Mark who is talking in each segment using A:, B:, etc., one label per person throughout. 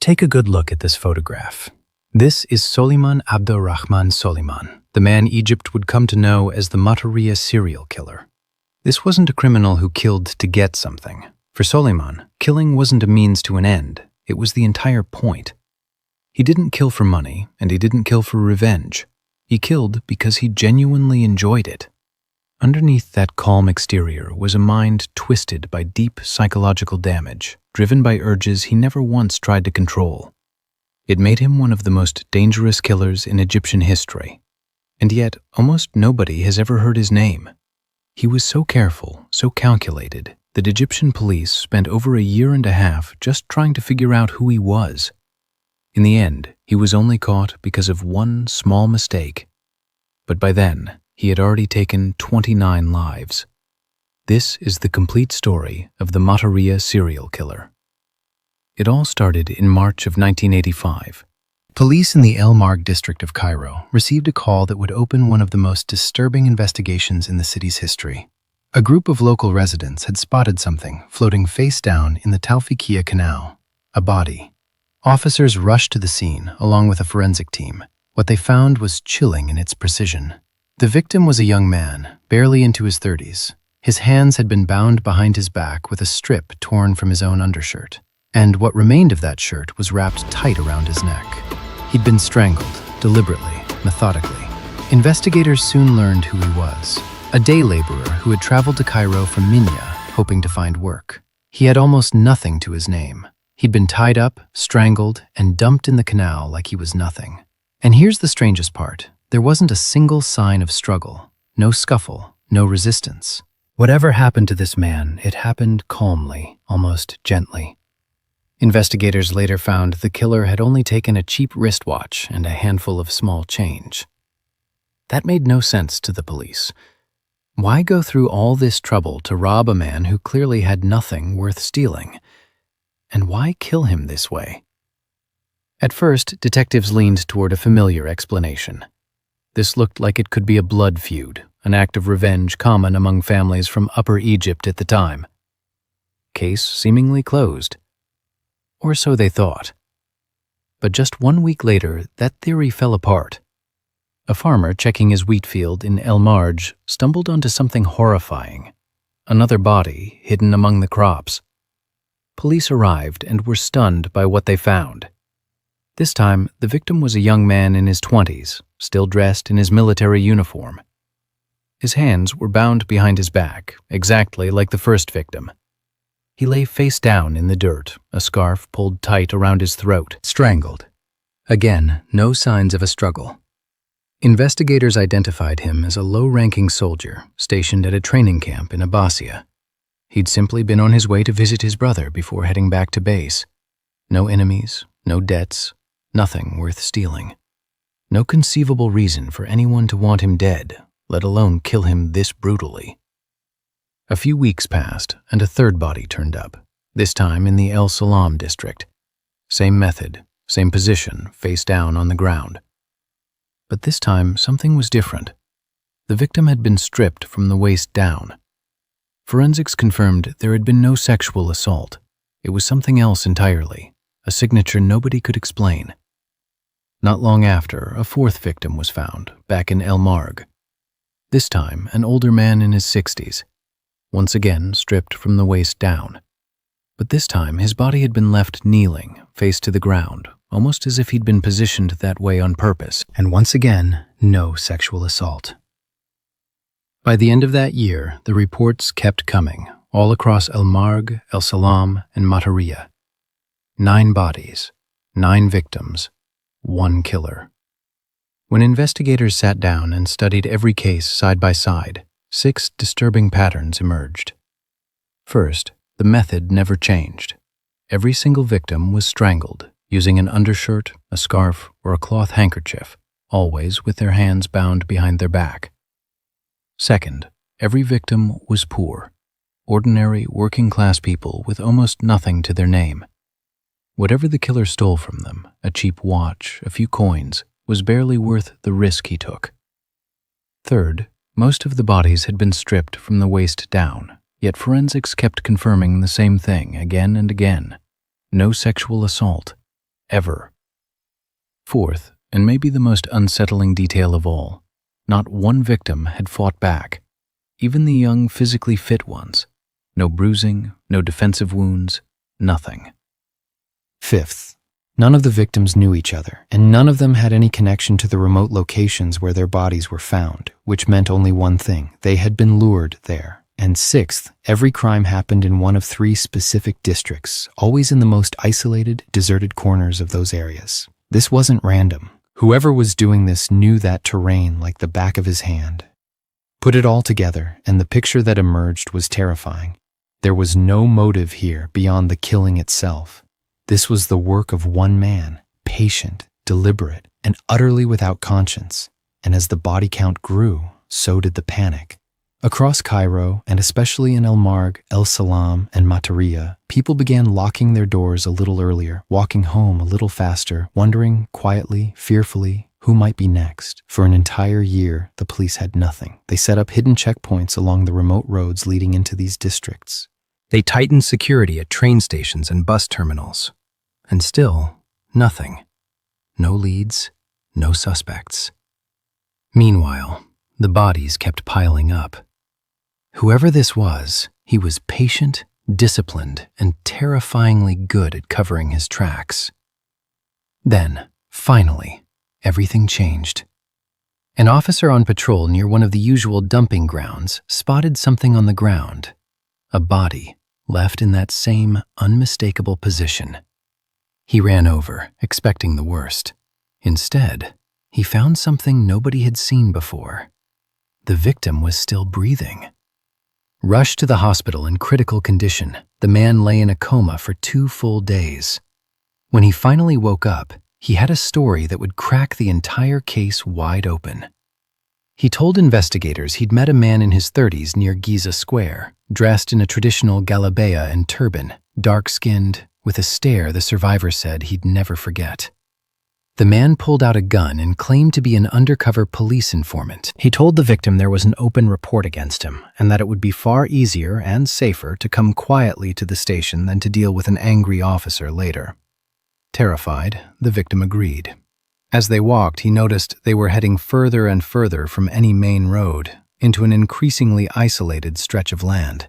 A: Take a good look at this photograph. This is Soliman Abdurrahman Soliman, the man Egypt would come to know as the Mataria serial killer. This wasn't a criminal who killed to get something. For Soliman, killing wasn't a means to an end, it was the entire point. He didn't kill for money, and he didn't kill for revenge. He killed because he genuinely enjoyed it. Underneath that calm exterior was a mind twisted by deep psychological damage, driven by urges he never once tried to control. It made him one of the most dangerous killers in Egyptian history. And yet, almost nobody has ever heard his name. He was so careful, so calculated, that Egyptian police spent over a year and a half just trying to figure out who he was. In the end, he was only caught because of one small mistake. But by then, he had already taken 29 lives. This is the complete story of the Mataria serial killer. It all started in March of 1985. Police in the El Marg district of Cairo received a call that would open one of the most disturbing investigations in the city's history. A group of local residents had spotted something floating face down in the Tawfiqiya Canal, a body. Officers rushed to the scene along with a forensic team. What they found was chilling in its precision. The victim was a young man, barely into his 30s. His hands had been bound behind his back with a strip torn from his own undershirt, and what remained of that shirt was wrapped tight around his neck. He'd been strangled, deliberately, methodically. Investigators soon learned who he was, a day laborer who had traveled to Cairo from Minya, hoping to find work. He had almost nothing to his name. He'd been tied up, strangled, and dumped in the canal like he was nothing. And here's the strangest part. There wasn't a single sign of struggle, no scuffle, no resistance. Whatever happened to this man, it happened calmly, almost gently. Investigators later found the killer had only taken a cheap wristwatch and a handful of small change. That made no sense to the police. Why go through all this trouble to rob a man who clearly had nothing worth stealing? And why kill him this way? At first, detectives leaned toward a familiar explanation. This looked like it could be a blood feud, an act of revenge common among families from Upper Egypt at the time. Case seemingly closed. Or so they thought. But just 1 week later, that theory fell apart. A farmer checking his wheat field in El Marj stumbled onto something horrifying. Another body hidden among the crops. Police arrived and were stunned by what they found. This time, the victim was a young man in his 20s, still dressed in his military uniform. His hands were bound behind his back, exactly like the first victim. He lay face down in the dirt, a scarf pulled tight around his throat, strangled. Again, no signs of a struggle. Investigators identified him as a low-ranking soldier stationed at a training camp in Abbasia. He'd simply been on his way to visit his brother before heading back to base. No enemies, no debts, nothing worth stealing. No conceivable reason for anyone to want him dead, let alone kill him this brutally. A few weeks passed, and a third body turned up, this time in the El Salam district. Same method, same position, face down on the ground. But this time, something was different. The victim had been stripped from the waist down. Forensics confirmed there had been no sexual assault. It was something else entirely, a signature nobody could explain. Not long after, a fourth victim was found, back in El Marg. This time, an older man in his 60s, once again stripped from the waist down. But this time, his body had been left kneeling, face to the ground, almost as if he'd been positioned that way on purpose, and once again, no sexual assault. By the end of that year, the reports kept coming, all across El Marg, El Salam, and Mataria. 9 bodies, 9 victims, 1 killer. When investigators sat down and studied every case side by side, 6 disturbing patterns emerged. First, the method never changed. Every single victim was strangled, using an undershirt, a scarf, or a cloth handkerchief, always with their hands bound behind their back. Second, every victim was poor, ordinary working-class people with almost nothing to their name. Whatever the killer stole from them, a cheap watch, a few coins, was barely worth the risk he took. Third, most of the bodies had been stripped from the waist down, yet forensics kept confirming the same thing again and again. No sexual assault. ever. Fourth, and maybe the most unsettling detail of all, not one victim had fought back, even the young, physically fit ones. No bruising, no defensive wounds, nothing. Fifth, none of the victims knew each other, and none of them had any connection to the remote locations where their bodies were found, which meant only one thing: they had been lured there. And sixth, every crime happened in one of 3 specific districts, always in the most isolated, deserted corners of those areas. This wasn't random. Whoever was doing this knew that terrain like the back of his hand. Put it all together, and the picture that emerged was terrifying. There was no motive here beyond the killing itself. This was the work of one man, patient, deliberate, and utterly without conscience. And as the body count grew, so did the panic. Across Cairo, and especially in El Marg, El Salam, and Mataria, people began locking their doors a little earlier, walking home a little faster, wondering quietly, fearfully, who might be next. For an entire year, the police had nothing. They set up hidden checkpoints along the remote roads leading into these districts. They tightened security at train stations and bus terminals. And still, nothing. No leads, no suspects. Meanwhile, the bodies kept piling up. Whoever this was, he was patient, disciplined, and terrifyingly good at covering his tracks. Then, finally, everything changed. An officer on patrol near one of the usual dumping grounds spotted something on the ground, a body left in that same unmistakable position. He ran over, expecting the worst. Instead, he found something nobody had seen before. The victim was still breathing. Rushed to the hospital in critical condition, the man lay in a coma for 2 full days. When he finally woke up, he had a story that would crack the entire case wide open. He told investigators he'd met a man in his 30s near Giza Square, dressed in a traditional galabeya and turban, dark-skinned, with a stare the survivor said he'd never forget. The man pulled out a gun and claimed to be an undercover police informant. He told the victim there was an open report against him and that it would be far easier and safer to come quietly to the station than to deal with an angry officer later. Terrified, the victim agreed. As they walked, he noticed they were heading further and further from any main road into an increasingly isolated stretch of land.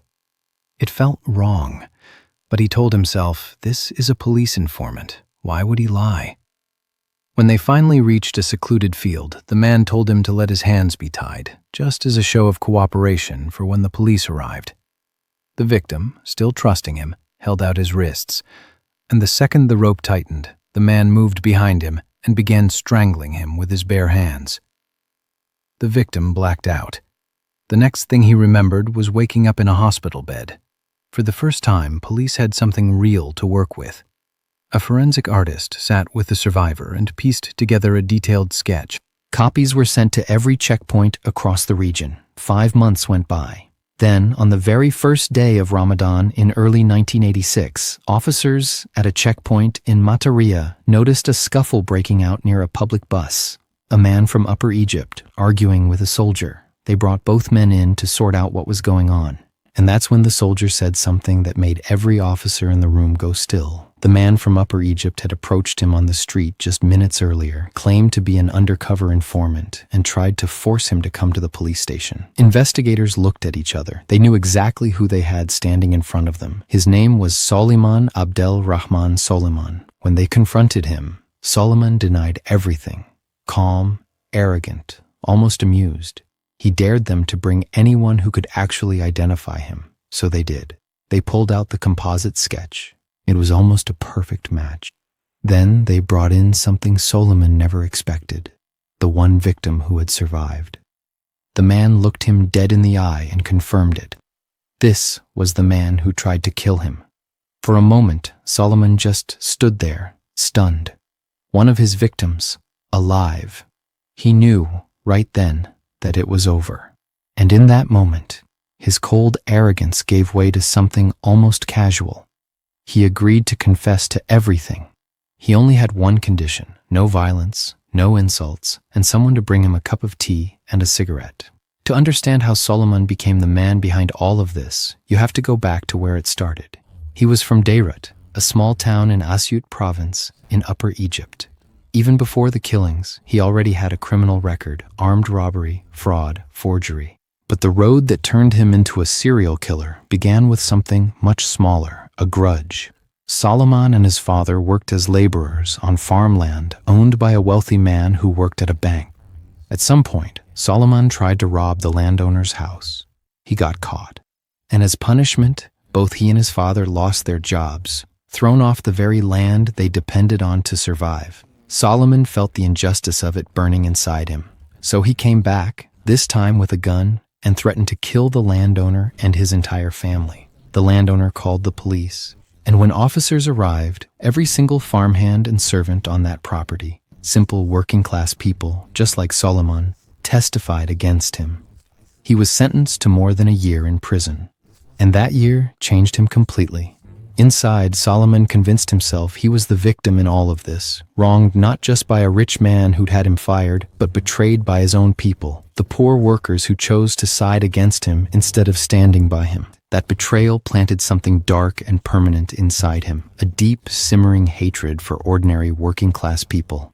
A: It felt wrong, but he told himself, this is a police informant. Why would he lie? When they finally reached a secluded field, the man told him to let his hands be tied, just as a show of cooperation for when the police arrived. The victim, still trusting him, held out his wrists, and the second the rope tightened, the man moved behind him and began strangling him with his bare hands. The victim blacked out. The next thing he remembered was waking up in a hospital bed. For the first time, police had something real to work with. A forensic artist sat with the survivor and pieced together a detailed sketch. Copies were sent to every checkpoint across the region. 5 months went by. Then, on the very first day of Ramadan in early 1986, officers at a checkpoint in Mataria noticed a scuffle breaking out near a public bus. A man from Upper Egypt arguing with a soldier. They brought both men in to sort out what was going on. And that's when the soldier said something that made every officer in the room go still. The man from Upper Egypt had approached him on the street just minutes earlier, claimed to be an undercover informant, and tried to force him to come to the police station. Investigators looked at each other. They knew exactly who they had standing in front of them. His name was Soliman Abdel Rahman Soliman. When they confronted him, Soliman denied everything. Calm, arrogant, almost amused. He dared them to bring anyone who could actually identify him, so they did. They pulled out the composite sketch. It was almost a perfect match. Then they brought in something Soliman never expected, the one victim who had survived. The man looked him dead in the eye and confirmed it. This was the man who tried to kill him. For a moment, Soliman just stood there, stunned. One of his victims, alive. He knew, right then, that it was over. And in that moment, his cold arrogance gave way to something almost casual. He agreed to confess to everything. He only had one condition: no violence, no insults, and someone to bring him a cup of tea and a cigarette. To understand how Soliman became the man behind all of this, you have to go back to where it started. He was from Beirut,
B: a small town in Asyut province in Upper Egypt. Even before the killings, he already had a criminal record: armed robbery, fraud, forgery. But the road that turned him into a serial killer began with something much smaller: a grudge. Solomon and his father worked as laborers on farmland owned by a wealthy man who worked at a bank. At some point, Solomon tried to rob the landowner's house. He got caught. And as punishment, both he and his father lost their jobs, thrown off the very land they depended on to survive. Solomon felt the injustice of it burning inside him. So he came back, this time with a gun, and threatened to kill the landowner and his entire family. The landowner called the police, and when officers arrived, every single farmhand and servant on that property, simple working-class people just like Solomon, testified against him. He was sentenced to more than a year in prison, and that year changed him completely. Inside, Solomon convinced himself he was the victim in all of this, wronged not just by a rich man who'd had him fired, but betrayed by his own people, the poor workers who chose to side against him instead of standing by him. That betrayal planted something dark and permanent inside him, a deep, simmering hatred for ordinary working-class people.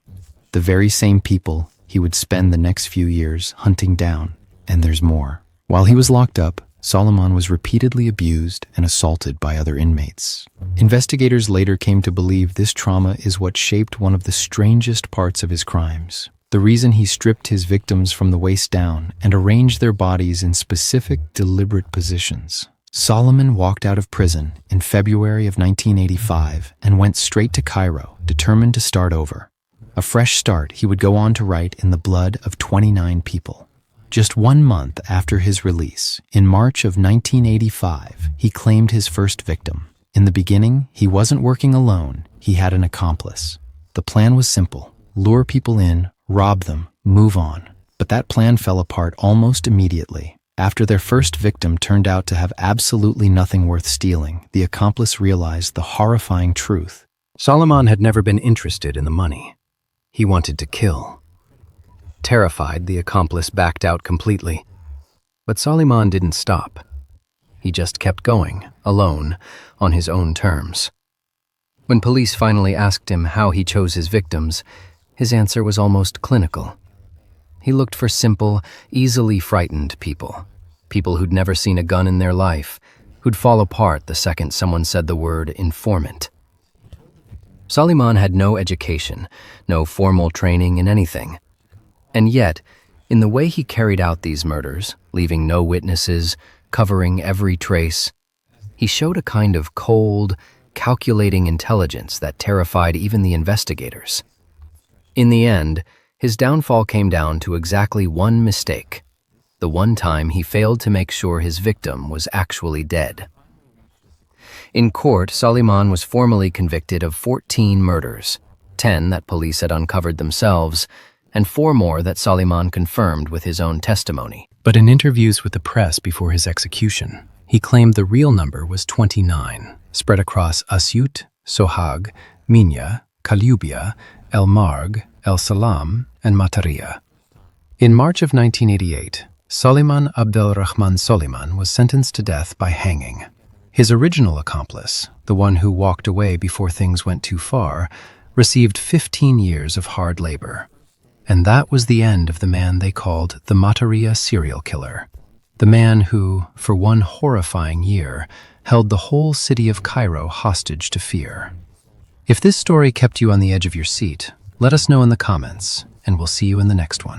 B: The very same people he would spend the next few years hunting down. And there's more. While he was locked up, Solomon was repeatedly abused and assaulted by other inmates. Investigators later came to believe this trauma is what shaped one of the strangest parts of his crimes. The reason he stripped his victims from the waist down and arranged their bodies in specific, deliberate positions. Solomon walked out of prison in February of 1985 and went straight to Cairo, determined to start over. A fresh start he would go on to write in the blood of 29 people. Just 1 month after his release, in March of 1985, he claimed his first victim. In the beginning, he wasn't working alone, he had an accomplice. The plan was simple: lure people in, rob them, move on. But that plan fell apart almost immediately. After their first victim turned out to have absolutely nothing worth stealing, the accomplice realized the horrifying truth.
A: Solomon had never been interested in the money. He wanted to kill. Terrified, the accomplice backed out completely. But Solomon didn't stop. He just kept going, alone, on his own terms. When police finally asked him how he chose his victims, his answer was almost clinical. He looked for simple, easily frightened people. People who'd never seen a gun in their life, who'd fall apart the second someone said the word informant. Solomon had no education, no formal training in anything. And yet, in the way he carried out these murders, leaving no witnesses, covering every trace, he showed a kind of cold, calculating intelligence that terrified even the investigators. In the end, his downfall came down to exactly one mistake: the one time he failed to make sure his victim was actually dead. In court, Solomon was formally convicted of 14 murders, 10 that police had uncovered themselves, and 4 more that Solomon confirmed with his own testimony. But in interviews with the press before his execution, he claimed the real number was 29, spread across Asyut, Sohag, Minya, Kalubia, El Marg, El Salam, and Mataria. In March of 1988, Solomon Abdelrahman Solomon was sentenced to death by hanging. His original accomplice, the one who walked away before things went too far, received 15 years of hard labor. And that was the end of the man they called the Mataria serial killer, the man who, for one horrifying year, held the whole city of Cairo hostage to fear. If this story kept you on the edge of your seat, let us know in the comments, and we'll see you in the next one.